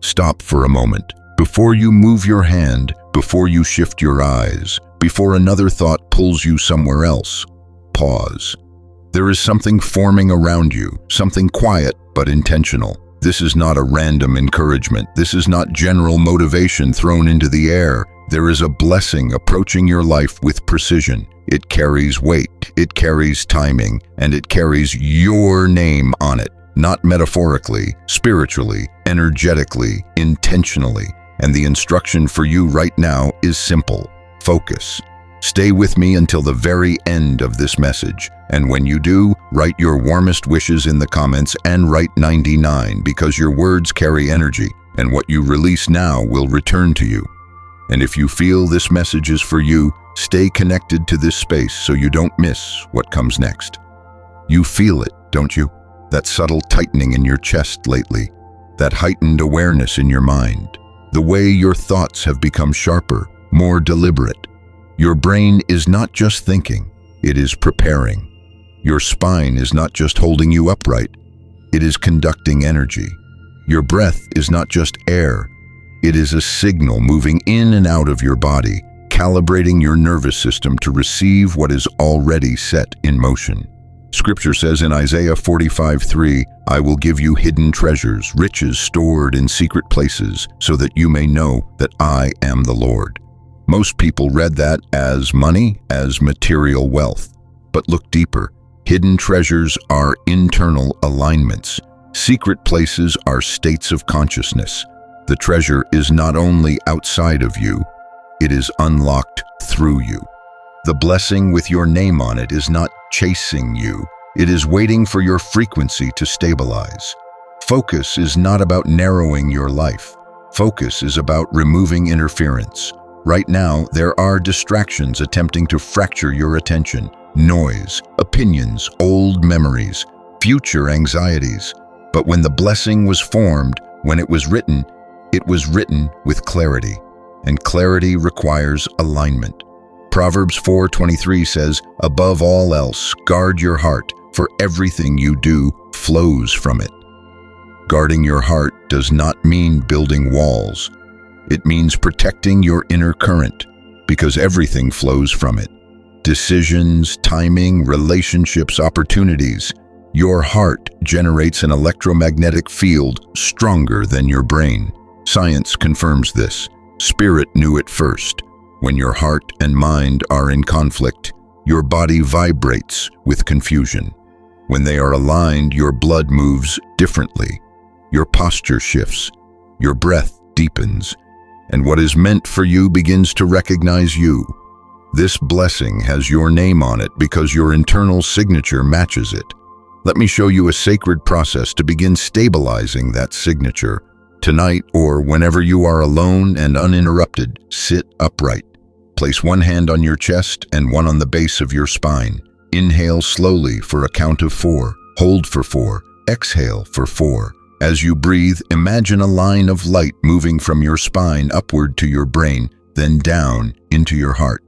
Stop for a moment. Before you move your hand, before you shift your eyes, before another thought pulls you somewhere else, pause. There is something forming around you, something quiet but intentional. This is not a random encouragement. This is not general motivation thrown into the air. There is a blessing approaching your life with precision. It carries weight, it carries timing, and it carries your name on it. Not metaphorically, spiritually, energetically, intentionally. And the instruction for you right now is simple. Focus. Stay with me until the very end of this message. And when you do, write your warmest wishes in the comments and write 99 because your words carry energy, and what you release now will return to you. And if you feel this message is for you, stay connected to this space so you don't miss what comes next. You feel it, don't you? That subtle tightening in your chest lately, that heightened awareness in your mind, the way your thoughts have become sharper, more deliberate. Your brain is not just thinking, it is preparing. Your spine is not just holding you upright, it is conducting energy. Your breath is not just air, it is a signal moving in and out of your body, calibrating your nervous system to receive what is already set in motion. Scripture says in Isaiah 45:3, "I will give you hidden treasures, riches stored in secret places, so that you may know that I am the Lord." Most people read that as money, as material wealth. But look deeper. Hidden treasures are internal alignments. Secret places are states of consciousness. The treasure is not only outside of you, it is unlocked through you. The blessing with your name on it is not chasing you. It is waiting for your frequency to stabilize. Focus is not about narrowing your life. Focus is about removing interference. Right now, there are distractions attempting to fracture your attention. Noise, opinions, old memories, future anxieties. But when the blessing was formed, when it was written with clarity. And clarity requires alignment. Proverbs 4:23 says, "Above all else, guard your heart, for everything you do flows from it." Guarding your heart does not mean building walls. It means protecting your inner current, because everything flows from it. Decisions, timing, relationships, opportunities. Your heart generates an electromagnetic field stronger than your brain. Science confirms this. Spirit knew it first. When your heart and mind are in conflict, your body vibrates with confusion. When they are aligned, your blood moves differently. Your posture shifts. Your breath deepens. And what is meant for you begins to recognize you. This blessing has your name on it because your internal signature matches it. Let me show you a sacred process to begin stabilizing that signature. Tonight, or whenever you are alone and uninterrupted, sit upright. Place one hand on your chest and one on the base of your spine. Inhale slowly for a count of 4. Hold for 4. Exhale for 4. As you breathe, imagine a line of light moving from your spine upward to your brain, then down into your heart.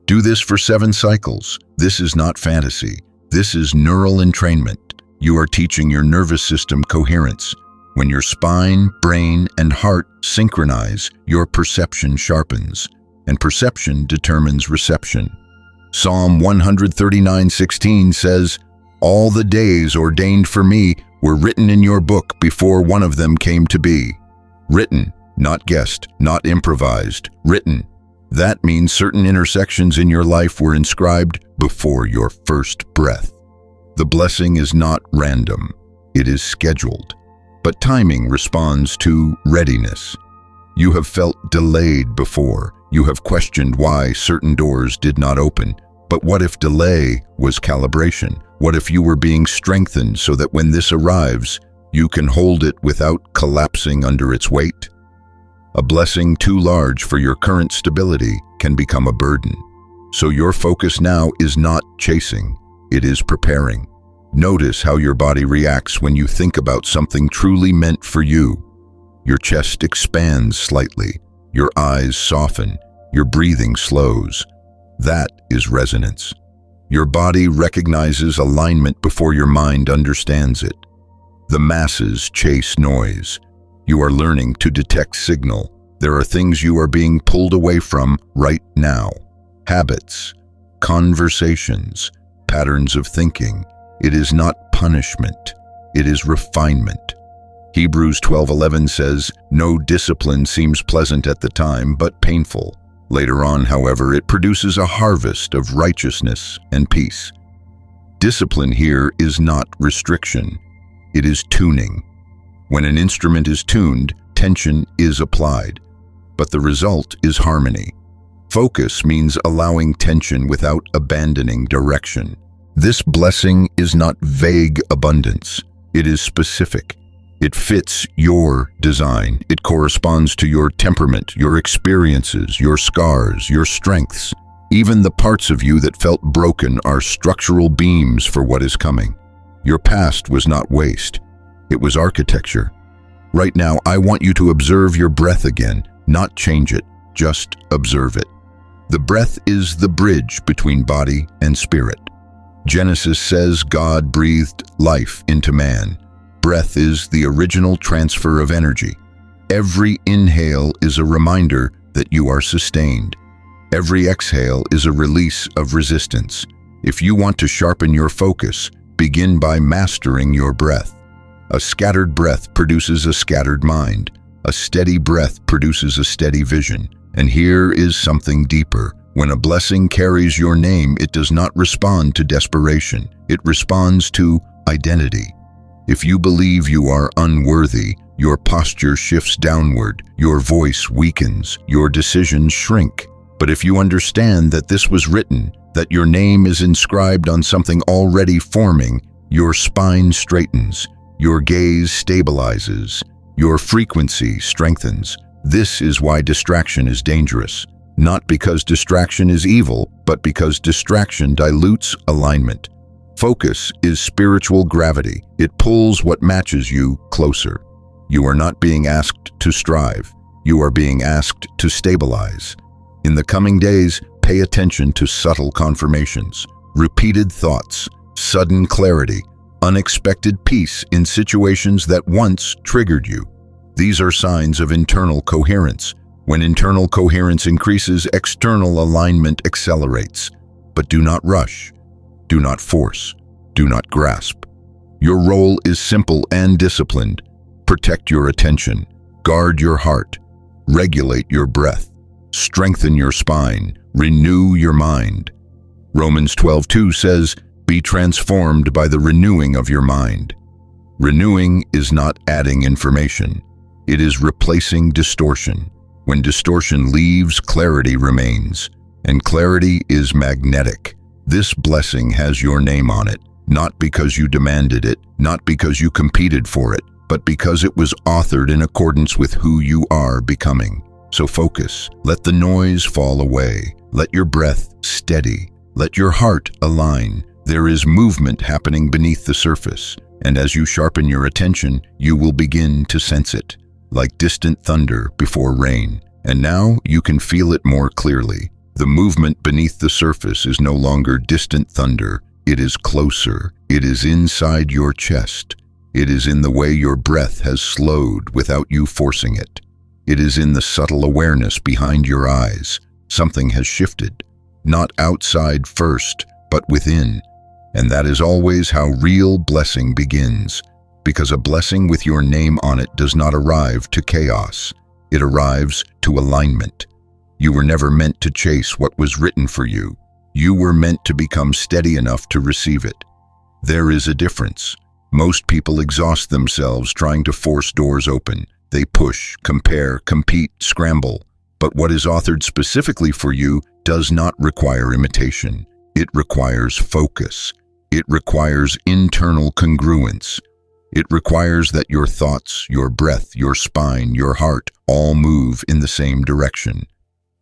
Do this for 7 cycles. This is not fantasy. This is neural entrainment. You are teaching your nervous system coherence. When your spine, brain, and heart synchronize, your perception sharpens, and perception determines reception. Psalm 139:16 says, "All the days ordained for me were written in your book before one of them came to be." Written, not guessed, not improvised, written. That means certain intersections in your life were inscribed before your first breath. The blessing is not random, it is scheduled. But timing responds to readiness. You have felt delayed before. You have questioned why certain doors did not open. But what if delay was calibration? What if you were being strengthened so that when this arrives, you can hold it without collapsing under its weight? A blessing too large for your current stability can become a burden. So your focus now is not chasing, it is preparing. Notice how your body reacts when you think about something truly meant for you. Your chest expands slightly, your eyes soften, your breathing slows. That is resonance. Your body recognizes alignment before your mind understands it. The masses chase noise. You are learning to detect signal. There are things you are being pulled away from right now. Habits, conversations, patterns of thinking. It is not punishment. It is refinement. Hebrews 12:11 says, "No discipline seems pleasant at the time, but painful. Later on, however, it produces a harvest of righteousness and peace." Discipline here is not restriction. It is tuning. When an instrument is tuned, tension is applied, but the result is harmony. Focus means allowing tension without abandoning direction. This blessing is not vague abundance. It is specific. It fits your design. It corresponds to your temperament, your experiences, your scars, your strengths. Even the parts of you that felt broken are structural beams for what is coming. Your past was not waste. It was architecture. Right now, I want you to observe your breath again, not change it, just observe it. The breath is the bridge between body and spirit. Genesis says God breathed life into man. Breath is the original transfer of energy. Every inhale is a reminder that you are sustained. Every exhale is a release of resistance. If you want to sharpen your focus, begin by mastering your breath. A scattered breath produces a scattered mind. A steady breath produces a steady vision. And here is something deeper. When a blessing carries your name, it does not respond to desperation. It responds to identity. If you believe you are unworthy, your posture shifts downward, your voice weakens, your decisions shrink. But if you understand that this was written, that your name is inscribed on something already forming, your spine straightens, your gaze stabilizes, your frequency strengthens. This is why distraction is dangerous. Not because distraction is evil, but because distraction dilutes alignment. Focus is spiritual gravity. It pulls what matches you closer. You are not being asked to strive. You are being asked to stabilize. In the coming days, pay attention to subtle confirmations, repeated thoughts, sudden clarity, unexpected peace in situations that once triggered you. These are signs of internal coherence. When internal coherence increases, external alignment accelerates. But do not rush. Do not force. Do not grasp. Your role is simple and disciplined. Protect your attention. Guard your heart. Regulate your breath. Strengthen your spine. Renew your mind. Romans 12:2 says, "Be transformed by the renewing of your mind." Renewing is not adding information. It is replacing distortion. When distortion leaves, clarity remains. And clarity is magnetic. This blessing has your name on it, not because you demanded it, not because you competed for it, but because it was authored in accordance with who you are becoming. So focus. Let the noise fall away. Let your breath steady. Let your heart align. There is movement happening beneath the surface, and as you sharpen your attention, you will begin to sense it, like distant thunder before rain. And now you can feel it more clearly. The movement beneath the surface is no longer distant thunder. It is closer. It is inside your chest. It is in the way your breath has slowed without you forcing it. It is in the subtle awareness behind your eyes. Something has shifted, not outside first, but within. And that is always how real blessing begins, because a blessing with your name on it does not arrive to chaos. It arrives to alignment. You were never meant to chase what was written for you. You were meant to become steady enough to receive it. There is a difference. Most people exhaust themselves trying to force doors open. They push, compare, compete, scramble. But what is authored specifically for you does not require imitation. It requires focus. It requires internal congruence. It requires that your thoughts, your breath, your spine, your heart all move in the same direction.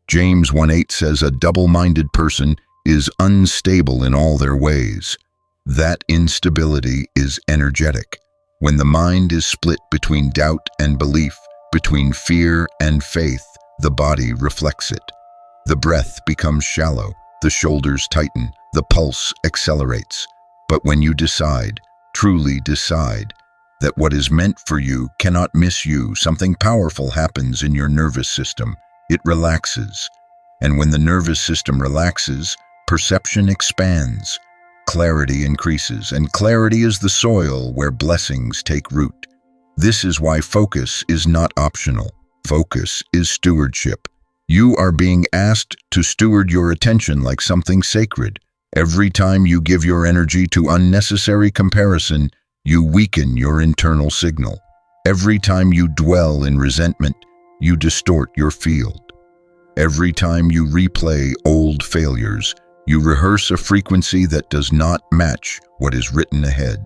James 1:8 says a double-minded person is unstable in all their ways. That instability is energetic. When the mind is split between doubt and belief, between fear and faith, the body reflects it. The breath becomes shallow, the shoulders tighten, the pulse accelerates. But when you decide, truly decide, that what is meant for you cannot miss you. Something powerful happens in your nervous system. It relaxes. And when the nervous system relaxes, perception expands, clarity increases, and clarity is the soil where blessings take root. This is why focus is not optional. Focus is stewardship. You are being asked to steward your attention like something sacred. Every time you give your energy to unnecessary comparison, you weaken your internal signal. Every time you dwell in resentment, you distort your field. Every time you replay old failures, you rehearse a frequency that does not match what is written ahead.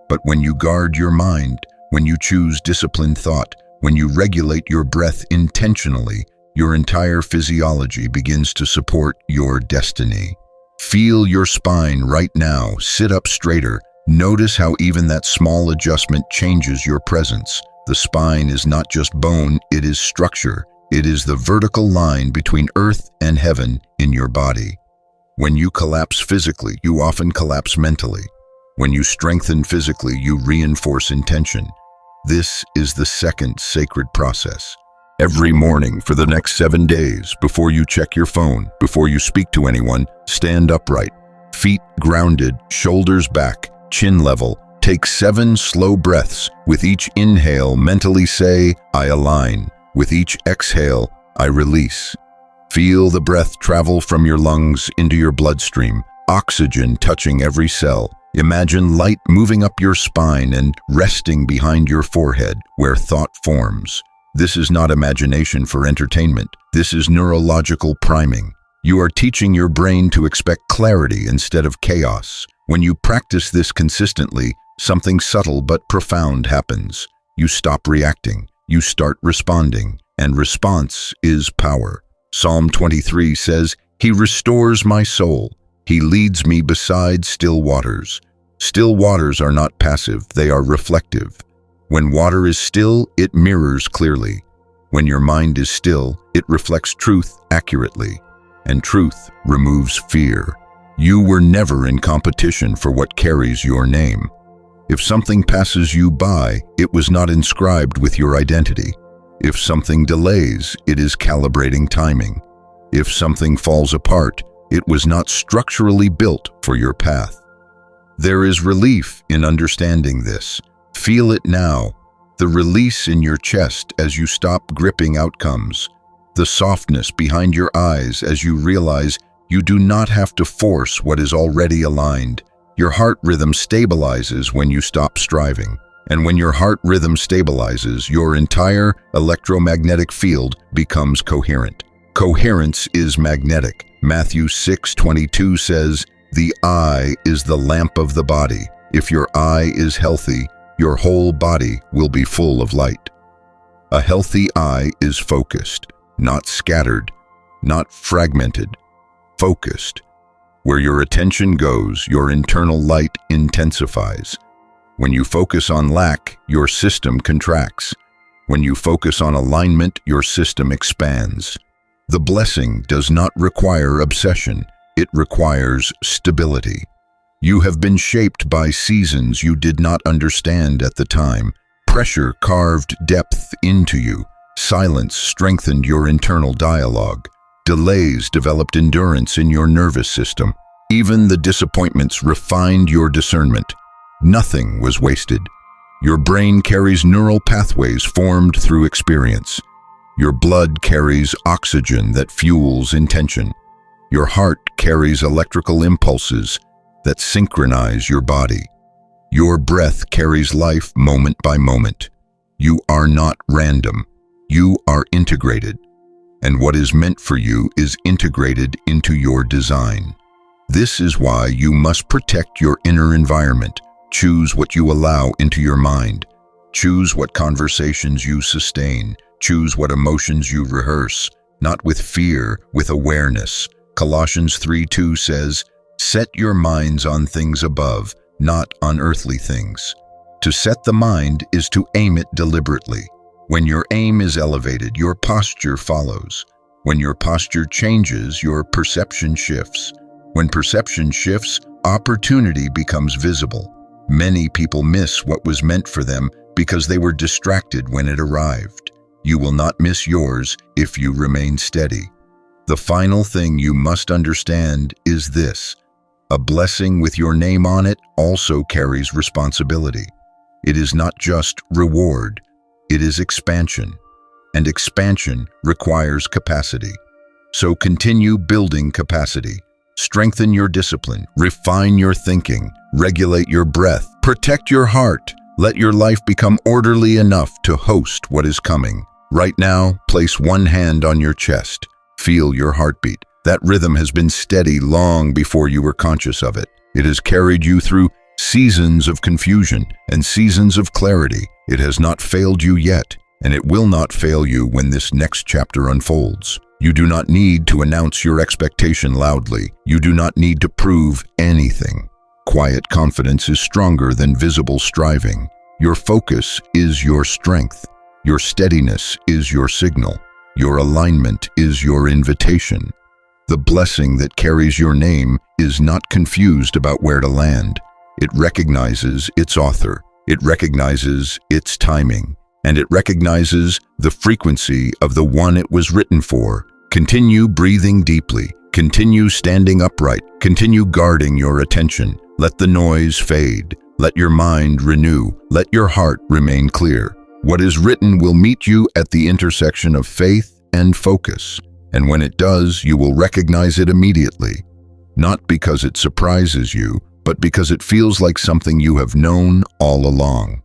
But when you guard your mind, when you choose disciplined thought, when you regulate your breath intentionally, your entire physiology begins to support your destiny. Feel your spine right now. Sit up straighter. Notice how even that small adjustment changes your presence. The spine is not just bone, it is structure. It is the vertical line between earth and heaven in your body. When you collapse physically, you often collapse mentally. When you strengthen physically, you reinforce intention. This is the second sacred process. Every morning for the next 7 days, before you check your phone, before you speak to anyone, stand upright, feet grounded, shoulders back, chin level. Take 7 slow breaths. With each inhale, mentally say, I align. With each exhale, I release. Feel the breath travel from your lungs into your bloodstream, oxygen touching every cell. Imagine light moving up your spine and resting behind your forehead where thought forms. This is not imagination for entertainment. This is neurological priming. You are teaching your brain to expect clarity instead of chaos. When you practice this consistently, something subtle but profound happens. You stop reacting. You start responding, and response is power. Psalm 23 says, He restores my soul. He leads me beside still waters. Still waters are not passive, they are reflective. When water is still, it mirrors clearly. When your mind is still, it reflects truth accurately. And truth removes fear. You were never in competition for what carries your name. If something passes you by, it was not inscribed with your identity. If something delays, it is calibrating timing. If something falls apart, it was not structurally built for your path. There is relief in understanding this. Feel it now, the release in your chest as you stop gripping outcomes, the softness behind your eyes as you realize you do not have to force what is already aligned. Your heart rhythm stabilizes when you stop striving. And when your heart rhythm stabilizes, your entire electromagnetic field becomes coherent. Coherence is magnetic. Matthew 6:22 says, The eye is the lamp of the body. If your eye is healthy, your whole body will be full of light. A healthy eye is focused, not scattered, not fragmented, focused. Where your attention goes, your internal light intensifies. When you focus on lack, your system contracts. When you focus on alignment, your system expands. The blessing does not require obsession, it requires stability. You have been shaped by seasons you did not understand at the time. Pressure carved depth into you. Silence strengthened your internal dialogue. Delays developed endurance in your nervous system. Even the disappointments refined your discernment. Nothing was wasted. Your brain carries neural pathways formed through experience. Your blood carries oxygen that fuels intention. Your heart carries electrical impulses that synchronize your body. Your breath carries life moment by moment. You are not random. You are integrated. And what is meant for you is integrated into your design. This is why you must protect your inner environment. Choose what you allow into your mind. Choose what conversations you sustain. Choose what emotions you rehearse, not with fear, with awareness. Colossians 3:2 says, Set your minds on things above, not on earthly things. To set the mind is to aim it deliberately. When your aim is elevated, your posture follows. When your posture changes, your perception shifts. When perception shifts, opportunity becomes visible. Many people miss what was meant for them because they were distracted when it arrived. You will not miss yours if you remain steady. The final thing you must understand is this: a blessing with your name on it also carries responsibility. It is not just reward, it is expansion. And expansion requires capacity. So continue building capacity. Strengthen your discipline, refine your thinking, regulate your breath, protect your heart. Let your life become orderly enough to host what is coming. Right now, place one hand on your chest. Feel your heartbeat. That rhythm has been steady long before you were conscious of it. It has carried you through seasons of confusion and seasons of clarity. It has not failed you yet, and it will not fail you when this next chapter unfolds. You do not need to announce your expectation loudly. You do not need to prove anything. Quiet confidence is stronger than visible striving. Your focus is your strength. Your steadiness is your signal. Your alignment is your invitation. The blessing that carries your name is not confused about where to land. It recognizes its author. It recognizes its timing. And it recognizes the frequency of the one it was written for. Continue breathing deeply. Continue standing upright. Continue guarding your attention. Let the noise fade. Let your mind renew. Let your heart remain clear. What is written will meet you at the intersection of faith and focus. And when it does, you will recognize it immediately. Not because it surprises you, but because it feels like something you have known all along.